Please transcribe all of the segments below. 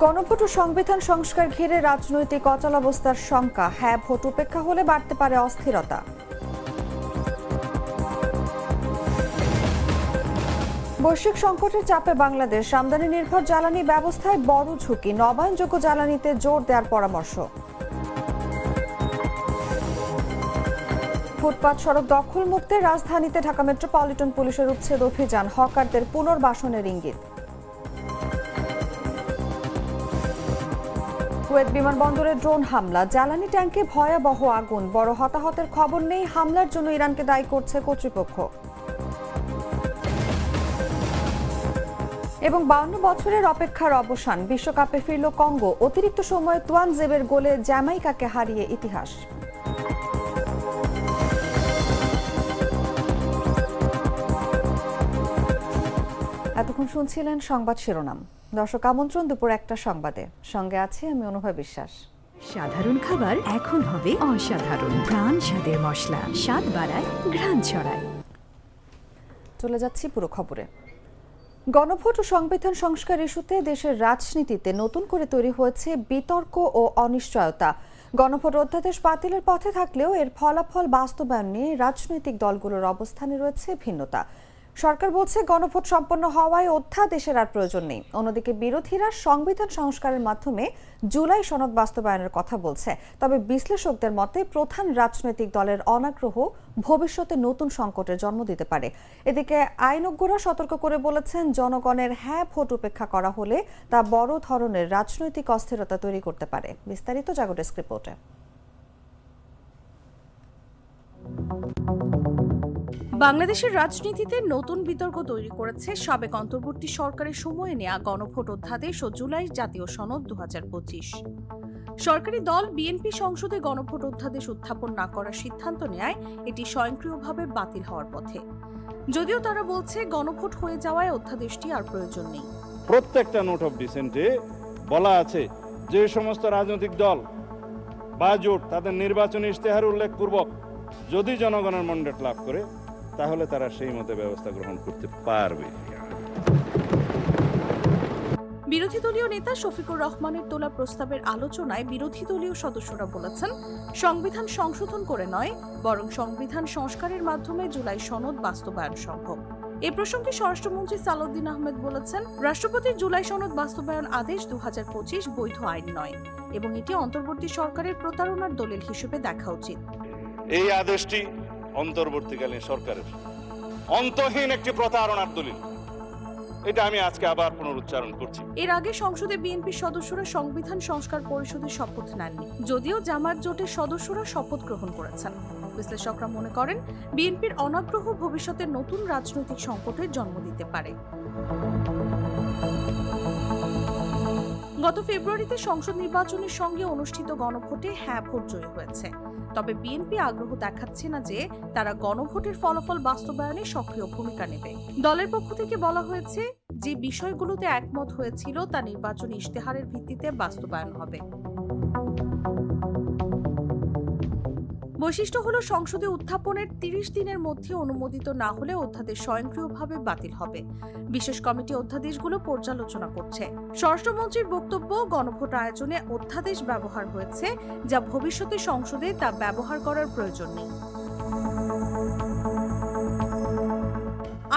গণভোট ও সংবিধান সংস্কার ঘিরে রাজনৈতিক অচলাবস্থার শঙ্কা। হ্যাঁ ভোট উপেক্ষা হলে বাড়তে পারে অস্থিরতা। বৈশ্বিক সংকটের চাপে বাংলাদেশ, আমদানি নির্ভর জ্বালানি ব্যবস্থায় বড় ঝুঁকি। নবায়নযোগ্য জ্বালানিতে জোর দেওয়ার পরামর্শ। ফুটপাত সড়ক দখল মুক্তে রাজধানীতে ঢাকা মেট্রোপলিটন পুলিশের উচ্ছেদ অভিযান, হকারদের পুনর্বাসনের ইঙ্গিত। কুয়েত বিমানবন্দরে ড্রোন হামলা, জ্বালানি ট্যাঙ্কে ভয়াবহ আগুন। বড় হতাহতের খবর নেই, হামলার জন্য ইরানকে দায়ী করছে কর্তৃপক্ষ। এবং 52 বছরের অপেক্ষার অবসান, বিশ্বকাপে ফিরল কঙ্গো। অতিরিক্ত সময়ে তুয়ানজেবের গোলে জ্যামাইকাকে হারিয়ে ইতিহাস। এতক্ষণ শুনছিলেন সংবাদ শিরোনাম। দর্শক আমন্ত্রণ দুপুর 1টা সংবাদে, সঙ্গে আছি আমি অনুভা বিশ্বাস। সাধারণ খাবার এখন হবে অসাধারণ। প্রাণ স্বাদের মশলা, স্বাদ বাড়ায়, ঘ্রাণ ছড়ায়। চলে যাচ্ছি পুরো খবরে। গণভোট ও সংবিধান সংস্কার ইস্যুতে দেশের রাজনীতিতে নতুন করে তৈরি হয়েছে বিতর্ক ও অনিশ্চয়তা। গণভোট অধ্যাদেশ বাতিলের পথে থাকলেও এর ফলাফল বাস্তবায়ন নিয়ে রাজনৈতিক দলগুলোর অবস্থানে রয়েছে ভিন্নতা। সরকার বলছে গণভোট সম্পন্ন হওয়ায় অধ্যাদেশের আর প্রয়োজন নেই। অন্যদিকে বিরোধীরা সংবিধান সংস্কারের মাধ্যমে জুলাই সনদ বাস্তবায়নের কথা বলছে। তবে বিশ্লেষকদের মতে প্রধান রাজনৈতিক দলের অনাগ্রহ ভবিষ্যতে নতুন সংকটের জন্ম দিতে পারে। এদিকে আইনজ্ঞরা সতর্ক করে বলেছেন, জনগণের হ্যাঁ ভোট উপেক্ষা করা হলে তা বড় ধরনের রাজনৈতিক অস্থিরতা তৈরি করতে পারে। বিস্তারিত জাগো ডেস্ক রিপোর্টে। বাংলাদেশের রাজনীতিতে নতুন বিতর্ক তৈরি করেছে সাবেক অন্তর্বর্তী সরকারের সময়ে নেয়া গণভোট অধ্যাদেশ ও জুলাই জাতীয় সনদ 2025। সরকারি দল বিএনপি সংসদে গণভোট অধ্যাদেশ উত্থাপন না করার সিদ্ধান্ত নেয় এটি স্বয়ংক্রিয়ভাবে বাতিল হওয়ার পথে। যদিও তারা বলছে গণভোট হয়ে যাওয়ায় অধ্যাদেশটি আর প্রয়োজন নেই। প্রত্যেকটা নোট অফ ডিসেন্টে বলা আছে যে সমস্ত রাজনৈতিক দল বা জোট তাদের নির্বাচনী ইশতেহার উল্লেখপূর্বক যদি জনগণের ম্যান্ডেট লাভ করে তাহলে তারা সেই মতো ব্যবস্থা গ্রহণ করতে পারবে। বিরোধী দলীয় নেতা শফিকুর রহমানের তোলা প্রস্তাবের আলোচনায় বিরোধী দলীয় সদস্যরা বলেছেন, সংবিধান সংশোধন করে নয়, বরং সংবিধান সংস্কারের মাধ্যমে জুলাই সনদ বাস্তবায়ন সম্ভব। এ প্রসঙ্গে স্বরাষ্ট্রমন্ত্রী সালাউদ্দিন আহমেদ বলেছেন, রাষ্ট্রপতির জুলাই সনদ বাস্তবায়ন আদেশ 2025 বৈধ আইন নয় এবং এটি অন্তর্বর্তী সরকারের প্রতারণার দলিল হিসেবে দেখা উচিত। এই আদেশটি অন্তর্বর্তীকালীন সরকারের অন্তহীন একটি প্রতারণার দলিল, এটা আমি আজকে আবার পুনরুচ্চারণ করছি। এর আগে সংসদে বিএনপির সদস্যরা সংবিধান সংস্কার পরিষদের শপথ নেননি, যদিও জামায়াত জোটের সদস্যরা শপথ গ্রহণ করেছেন। বিশ্লেষকরা মনে করেন, বিএনপির অনাগ্রহ ভবিষ্যতে নতুন রাজনৈতিক সংকটের জন্ম দিতে পারে। গত ফেব্রুয়ারিতে সংসদ নির্বাচনের সঙ্গে অনুষ্ঠিত গণভোটে হ্যাঁ ভোট জয়ী হয়েছে। তবে বিএনপি আগ্রহ দেখাচ্ছে না যে তারা গণভোটের ফলাফল বাস্তবায়নে সক্রিয় ভূমিকা নেবে। দলের পক্ষ থেকে বলা হয়েছে, যে বিষয়গুলোতে একমত হয়েছিল তা নির্বাচনী ইশতেহারের ভিত্তিতে বাস্তবায়ন হবে। বৈশিষ্ট্য হলো, সংসদে উত্থাপনের 30 দিনের মধ্যে অনুমোদিত না হলে অধ্যাদেশ স্বয়ংক্রিয়ভাবে বাতিল হবে। বিশেষ কমিটি অধ্যাদেশগুলো পর্যালোচনা করছে। স্বরাষ্ট্রমন্ত্রীর বক্তব্য, গণভোট আয়োজনে অধ্যাদেশ ব্যবহার হয়েছে, যা ভবিষ্যতে সংসদে তা ব্যবহার করার প্রয়োজন নেই।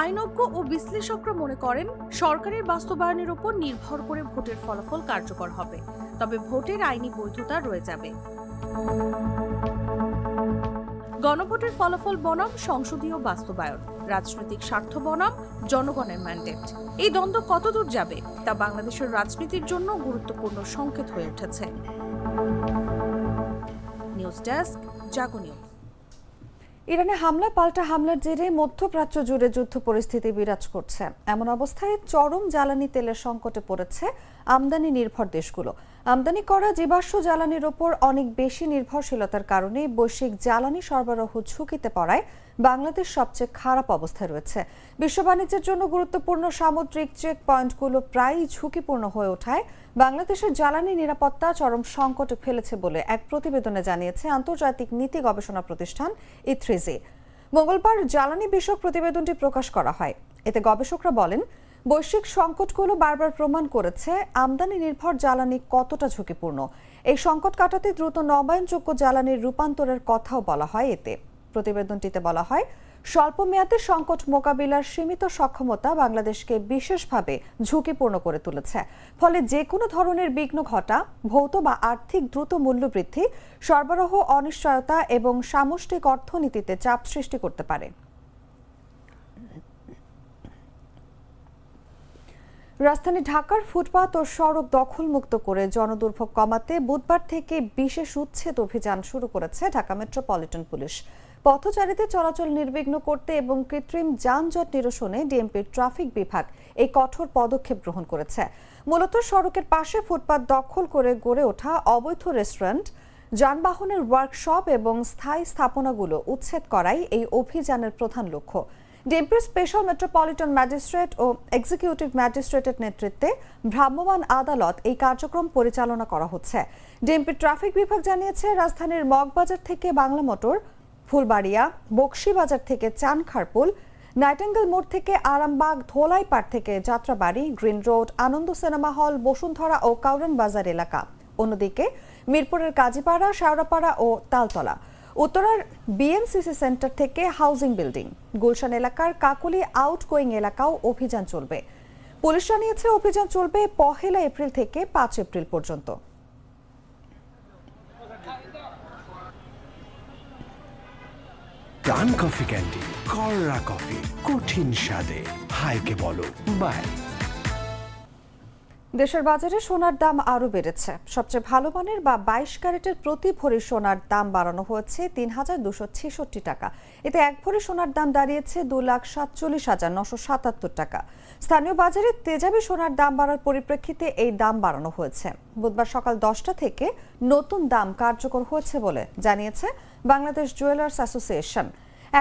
আইনজ্ঞ ও বিশ্লেষকরা মনে করেন, সরকারের বাস্তবায়নের উপর নির্ভর করে ভোটের ফলাফল কার্যকর হবে, তবে ভোটের আইনি বৈধতা রয়ে যাবে। গণভোটের ফলাফল বনাম সংসদীয় বাস্তবায়ন, রাজনৈতিক স্বার্থ বনাম জনগণের ম্যান্ডেট, এই দ্বন্দ্ব কতদূর যাবে তা বাংলাদেশের রাজনীতির জন্য গুরুত্বপূর্ণ সংকেত হয়ে উঠেছে। নিউজ ডেস্ক, জাগো নিউজ। ইরানে হামলা পাল্টা হামলার জেরে মধ্যপ্রাচ্য জুড়ে যুদ্ধ পরিস্থিতি বিরাজ করছে। এমন অবস্থায় চরম জ্বালানি তেলের সংকটে পড়েছে আমদানি নির্ভর দেশগুলো। আমদানি করা জীবাশ্ম জ্বালানির ওপর অনেক বেশি নির্ভরশীলতার কারণে বৈশ্বিক জ্বালানি সরবরাহ ঝুঁকিতে পড়ায় বাংলাদেশ সবচেয়ে খারাপ অবস্থায় রয়েছে। বিশ্ব বাণিজ্যের জন্য গুরুত্বপূর্ণ সামুদ্রিক চেক পয়েন্টগুলো প্রায়ই ঝুঁকিপূর্ণ হয়ে ওঠায় বাংলাদেশের জ্বালানি নিরাপত্তা চরম সংকটে ফেলেছে বলে এক প্রতিবেদনে জানিয়েছে আন্তর্জাতিক নীতি গবেষণা প্রতিষ্ঠান E3Z। মঙ্গলবার জ্বালানি বিষয়ক প্রতিবেদনটি প্রকাশ করা হয়। এতে গবেষকরা বলেন, বৈশ্বিক সংকটগুলো বারবার প্রমাণ করেছে আমদানি নির্ভর জ্বালানি কতটা ঝুঁকিপূর্ণ। এই সংকট কাটাতে দ্রুত নবায়নযোগ্য জ্বালানির রূপান্তরের কথাও বলা হয় এতে। প্রতিবেদনটিতে বলা হয়, স্বল্প মেয়াদে সংকট মোকাবিলার সীমিত সক্ষমতা বাংলাদেশকে বিশেষভাবে ঝুঁকিপূর্ণ করে তুলেছে। ফলে যে কোনো ধরনের বিঘ্ন ঘটা, ভৌত বা আর্থিক দ্রুত মূল্যবৃদ্ধি, সরবরাহ অনিশ্চয়তা এবং সামষ্টিক অর্থনীতিতে চাপ সৃষ্টি করতে পারে। রাজধানী ঢাকার ফুটপাত ও সড়ক দখলমুক্ত করে জনদুর্ভোগ কমাতে বুধবার থেকে বিশেষ উচ্ছেদ অভিযান শুরু করেছে ঢাকা মেট্রোপলিটন পুলিশ। পথচারীদের চলাচল নির্বিঘ্ন করতে এবং কৃত্রিম যানজট নিরসনে ডিএমপির ট্রাফিক বিভাগ এই কঠোর পদক্ষেপ গ্রহণ করেছে। মূলত সড়কের পাশে ফুটপাত দখল করে গড়ে ওঠা অবৈধ রেস্টুরেন্ট, যানবাহনের ওয়ার্কশপ এবং স্থায়ী স্থাপনাগুলো উচ্ছেদ করাই এই অভিযানের প্রধান লক্ষ্য। ডিএমপির স্পেশাল মেট্রোপলিটন ম্যাজিস্ট্রেট ও এক্সিকিউটিভ ম্যাজিস্ট্রেটের নেতৃত্বে ভ্রাম্যমাণ আদালত এই কার্যক্রম পরিচালনা করা হচ্ছে। ডিএমপির ট্রাফিক বিভাগ জানিয়েছে, রাজধানীর মগবাজার থেকে বাংলা মোটর, ফুলবাড়িয়া, বকশীবাজার থেকে চানখারপুল, নাইটেঙ্গেল মোড় থেকে আরামবাগ, ধোলাইপাড় থেকে যাত্রাবাড়ি, গ্রিন রোড, আনন্দ সিনেমা হল, বসুন্ধরা ও কাউরান বাজার এলাকা। অন্যদিকে মিরপুরের কাজীপাড়া, শাওরাপাড়া ও তালতলা, উত্তরার বিএনসিসি সেন্টার থেকে হাউজিং বিল্ডিং, গুলশান এলাকার কাকুলি আউটগোয়িং এলাকাও অভিযান চলবে। পুলিশ জানিয়েছে, অভিযান চলবে 1 এপ্রিল থেকে 5 এপ্রিল পর্যন্ত। প্রাণ কফি ক্যান্ডি, কররা কফি, কঠিন স্বাদে, হাইকে বলো বাই। দেশের বাজারে সোনার দাম আরও বেড়েছে। সবচেয়ে ভালো মানের বা 22 ক্যারেটের প্রতি ভরি সোনার দাম বাড়ানো হয়েছে ৩,266 টাকা। এতে 1 ভরি সোনার দাম দাঁড়িয়েছে 2,47,977 টাকা। স্থানীয় বাজারে তেজাবি সোনার দাম বাড়ার পরিপ্রেক্ষিতে এই দাম বাড়ানো হয়েছে। বুধবার সকাল 10টা থেকে নতুন দাম কার্যকর হয়েছে বলে জানিয়েছে বাংলাদেশ জুয়েলার্স অ্যাসোসিয়েশন।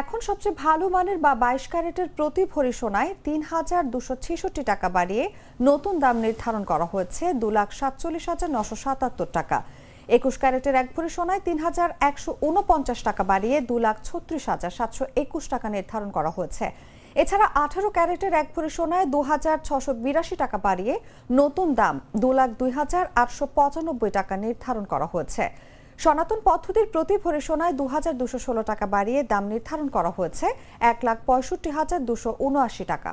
এখন সবচেয়ে ভালো মানের বা 22 ক্যারেটের প্রতি ভরি সোনায় ৩,266 টাকা বাড়িয়ে নতুন দাম নির্ধারণ করা হয়েছে 2,47,977 টাকা। 21 ক্যারেটের 1 ভরি সোনায় 3,149 টাকা বাড়িয়ে 2,36,721 টাকা নির্ধারণ করা হয়েছে। এছাড়া 18 ক্যারেটের 1 ভরি সোনায় 2,682 টাকা বাড়িয়ে নতুন দাম 2,02,895 টাকা নির্ধারণ করা হয়েছে। সনাতন পদ্ধতির প্রতি ভরি সোনায় 2,216 টাকা বাড়িয়ে দাম নির্ধারণ করা হয়েছে 1,65,279 টাকা।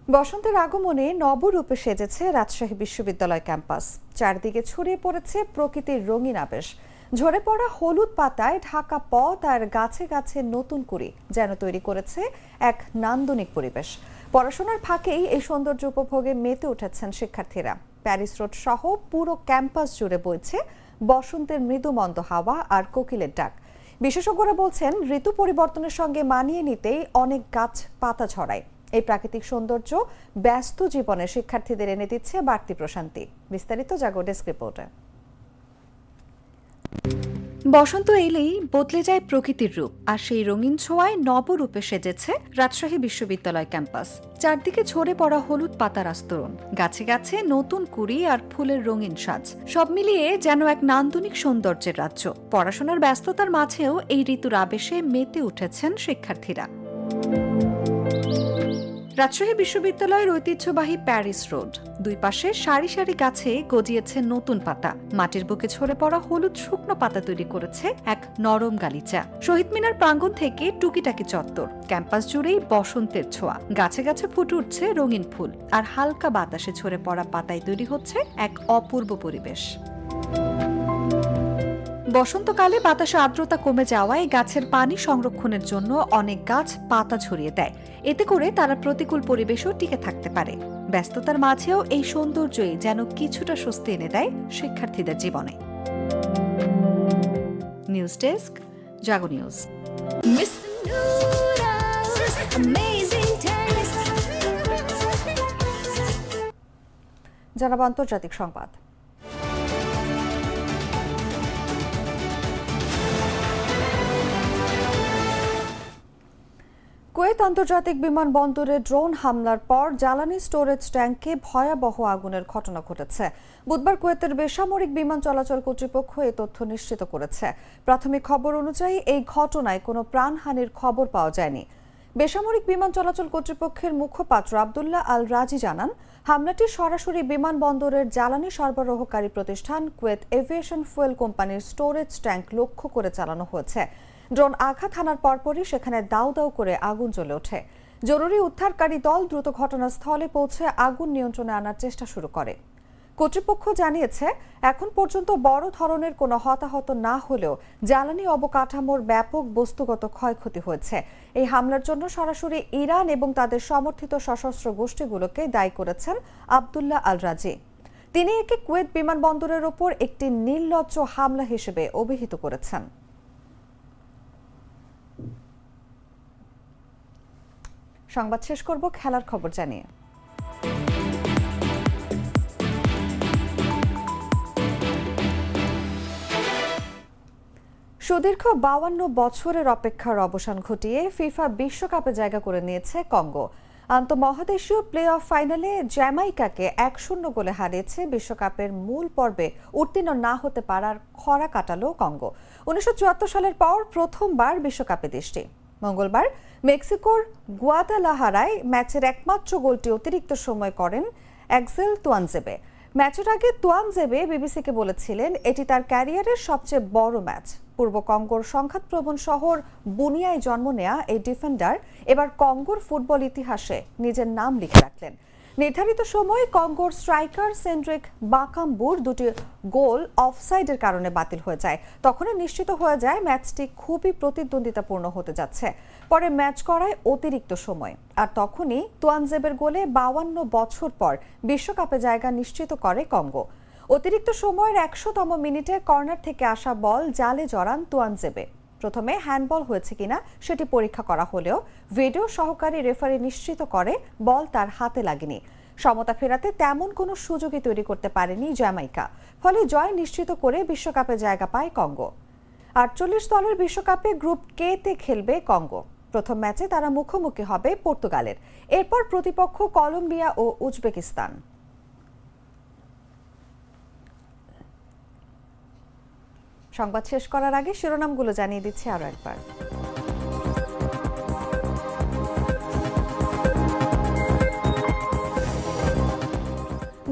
বসন্তের আগমনে নবরূপে সেজেছে রাজশাহী বিশ্ববিদ্যালয় ক্যাম্পাস। চারদিকে ছড়িয়ে পড়েছে প্রকৃতির রঙিন আবেশ। ঝরে পড়া হলুদ পাতায় ঢাকা পথ আর গাছে গাছে নতুন কুড়ি যেন তৈরি করেছে এক নান্দনিক পরিবেশ। পড়াশোনার ফাঁকেই এই সৌন্দর্য উপভোগে মেতে উঠেছেন শিক্ষার্থীরা। প্যারিস রোড সহ পুরো ক্যাম্পাস জুড়ে বইছে বসন্তের মৃদুমন্দ হাওয়া আর কোকিলের ডাক। বিশেষজ্ঞরা বলছেন, ঋতু পরিবর্তনের সঙ্গে মানিয়ে নিতেই অনেক গাছ পাতা ঝরায়। এই প্রাকৃতিক সৌন্দর্য ব্যস্ত জীবনে শিক্ষার্থীদের এনে দিচ্ছে বাড়তি প্রশান্তি। বিস্তারিত জাগো ডেস্ক রিপোর্টে। বসন্ত এলেই বদলে যায় প্রকৃতির রূপ, আর সেই রঙিন ছোঁয়ায় নবরূপে সেজেছে রাজশাহী বিশ্ববিদ্যালয় ক্যাম্পাস। চারদিকে ঝরে পড়া হলুদ পাতার আস্তরণ, গাছে গাছে নতুন কুড়ি আর ফুলের রঙিন সাজ, সব মিলিয়ে যেন এক নান্দনিক সৌন্দর্যের রাজ্য। পড়াশোনার ব্যস্ততার মাঝেও এই ঋতুর আবেশে মেতে উঠেছেন শিক্ষার্থীরা। রাজশাহী বিশ্ববিদ্যালয়ের ঐতিহ্যবাহী প্যারিস রোড, দুই পাশে সারি সারি গাছে গজিয়েছে নতুন পাতা। মাটির বুকে ঝরে পড়া হলুদ শুকনো পাতা তৈরি করেছে এক নরম গালিচা। শহীদ মিনার প্রাঙ্গণ থেকে টুকিটাকি চত্বর, ক্যাম্পাস জুড়েই বসন্তের ছোঁয়া। গাছে গাছে ফুটে উঠছে রঙিন ফুল, আর হালকা বাতাসে ঝরে পড়া পাতায় তৈরি হচ্ছে এক অপূর্ব পরিবেশ। বসন্তকালে বাতাসে আর্দ্রতা কমে যাওয়ায় গাছের পানি সংরক্ষণের জন্য অনেক গাছ পাতা ছড়িয়ে দেয়। এতে করে তারা প্রতিকূল পরিবেশেও টিকে থাকতে পারে। ব্যস্ততার মাঝেও এই সৌন্দর্যই যেন কিছুটা স্বস্তি এনে দেয় শিক্ষার্থীদের জীবনে। নিউজ ডেস্ক, জাগো নিউজ। জানাবো আন্তর্জাতিক সংবাদ। কুয়েত কুয়েত আন্তর্জাতিক বিমানবন্দরে ড্রোন হামলার পর জ্বালানি স্টোরেজ ট্যাঙ্কে ভয়াবহ আগুনের ঘটনা ঘটেছে। বুধবার কুয়েতের বেসামরিক বিমান চলাচল কর্তৃপক্ষ এই তথ্য নিশ্চিত করেছে। প্রাথমিক খবর অনুযায়ী এই ঘটনায় কোনো প্রাণহানির খবর পাওয়া যায়নি। বেসামরিক বিমান চলাচল কর্তৃপক্ষের মুখপাত্র আব্দুল্লাহ আল রাজি জানান, হামলাটি সরাসরি বিমানবন্দরের জ্বালানি সরবরাহকারী প্রতিষ্ঠান কুয়েত এভিয়েশন ফুয়েল কোম্পানির স্টোরেজ ট্যাঙ্ক লক্ষ্য করে চালানো হয়েছে। ড্রোন আঘাত হানার পরপরই সেখানে দাউ দাউ করে আগুন জ্বলে ওঠে। জরুরি উদ্ধারকারী দল দ্রুত ঘটনাস্থলে পৌঁছে আগুন নিয়ন্ত্রণে আনার চেষ্টা শুরু করে। কর্তৃপক্ষ জানিয়েছে, এখন পর্যন্ত বড় ধরনের কোনো হতাহত না হলেও জ্বালানি অবকাঠামোর ব্যাপক বস্তুগত ক্ষয়ক্ষতি হয়েছে। এই হামলার জন্য সরাসরি ইরান এবং তাদের সমর্থিত সশস্ত্র গোষ্ঠীগুলোকে দায়ী করেছেন আব্দুল্লাহ আল রাজি। তিনি একে কুয়েত বিমানবন্দরের ওপর একটি নির্লজ্জ হামলা হিসেবে অভিহিত করেছেন। সংবাদ শেষ করব খেলার খবর জানিয়ে। সুদীর্ঘ 52 বছরের অপেক্ষার অবসান ঘটিয়ে ফিফা বিশ্বকাপে জায়গা করে নিয়েছে কঙ্গো। আন্তঃমহাদেশীয় প্লে অফ ফাইনালে জ্যামাইকাকে 1-0 গোলে হারিয়েছে বিশ্বকাপের মূল পর্বে উত্তীর্ণ না হতে পারার খরা কাটালো কঙ্গো। 1974 সালের পর প্রথমবার বিশ্বকাপে দেশটি। মঙ্গলবার মেক্সিকোর গুয়াদালাহারায় ম্যাচের একমাত্র গোলটি অতিরিক্ত সময় করেন এক্সেল তুয়ানজেবে। ম্যাচের আগে তুয়ানজেবে বিবিসিকে বলেছিলেন, এটি তার ক্যারিয়ারের সবচেয়ে বড় ম্যাচ। পূর্ব কঙ্গোর সংঘাতপ্রবণ শহর বুনিয়ায় জন্ম নেয়া এই ডিফেন্ডার এবার কঙ্গোর ফুটবল ইতিহাসে নিজের নাম লিখে রাখলেন। নির্ধারিত সময়ে কঙ্গোর স্ট্রাইকার সেন্ড্রিক বাকাম্বুর দুটি গোল অফসাইডের কারণে বাতিল হয়ে যায়। তখনই নিশ্চিত হয়ে যায় ম্যাচটি খুবই প্রতিদ্বন্দ্বিতাপূর্ণ হতে যাচ্ছে। পরে ম্যাচ করায় অতিরিক্ত সময়, আর তখনই তুয়ানজেবের গোলে 52 বছর পর বিশ্বকাপে জায়গা নিশ্চিত করে কঙ্গো। অতিরিক্ত সময়ের 100তম মিনিটে কর্নার থেকে আসা বল জালে জড়ান তুয়ানজেবে। প্রথমে হ্যান্ডবল হয়েছে কিনা সেটি পরীক্ষা করা হলেও ভিডিও সহকারী রেফারি নিশ্চিত করে বল তার হাতে লাগেনি। সমতা ফেরাতে তেমন কোনো সুযোগই তৈরি করতে পারেনি জ্যামাইকা। ফলে জয় নিশ্চিত করে বিশ্বকাপে জায়গা পায় কঙ্গো। 48 দলের বিশ্বকাপে গ্রুপ কে তে খেলবে কঙ্গো। প্রথম ম্যাচে তারা মুখোমুখি হবে পর্তুগালের। এরপর প্রতিপক্ষ কলম্বিয়া ও উজবেকিস্তান। সংবাদ শেষ করার আগে শিরোনামগুলো জানিয়ে দিচ্ছি আরো একবার।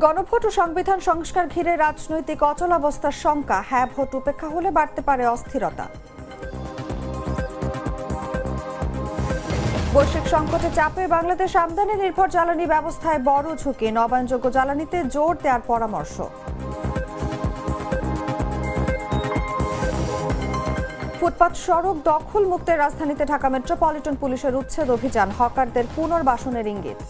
গণভোট ও সংবিধান সংস্কার ঘিরে রাজনৈতিক অচলাবস্থার শঙ্কা। হ্যাঁ ভোট উপেক্ষা হলে বাড়তে পারে অস্থিরতা। বৈশ্বিক সংকটে চাপে বাংলাদেশ আমদানি নির্ভর জ্বালানি ব্যবস্থায় বড় ঝুঁকি। নবায়নযোগ্য জ্বালানিতে জোর দেওয়ার পরামর্শ। ফুটপাত সড়ক দখল মুক্তের রাজধানীতে ঢাকা মেট্রোপলিটন পুলিশের উচ্ছেদ অভিযান। হকারদের পুনর্বাসনের ইঙ্গিত।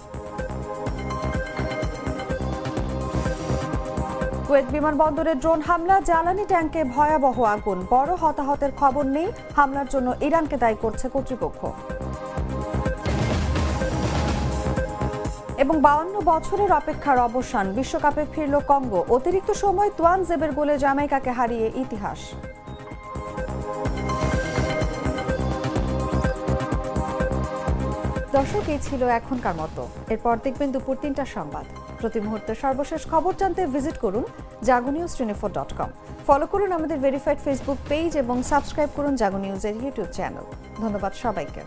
কুয়েত বিমানবন্দরে ড্রোন হামলা, জ্বালানি ট্যাঙ্কে ভয়াবহ আগুন। বড় হতাহতের খবর নেই। হামলার জন্য ইরানকে দায়ী করছে কর্তৃপক্ষ। এবং 52 বছরের অপেক্ষার অবসান, বিশ্বকাপে ফিরল কঙ্গো। অতিরিক্ত সময় তুয়ানজেবের গোলে জ্যামাইকাকে হারিয়ে ইতিহাস। দর্শক, এই ছিল এখনকার মতো। এরপর দেখবেন দুপুর 3টার সংবাদ। প্রতি মুহূর্তের সর্বশেষ খবর জানতে ভিজিট করুন jagonews24.com। ফলো করুন আমাদের ভেরিফাইড ফেসবুক পেজ এবং সাবস্ক্রাইব করুন জাগো নিউজের ইউটিউব চ্যানেল। ধন্যবাদ সবাইকে।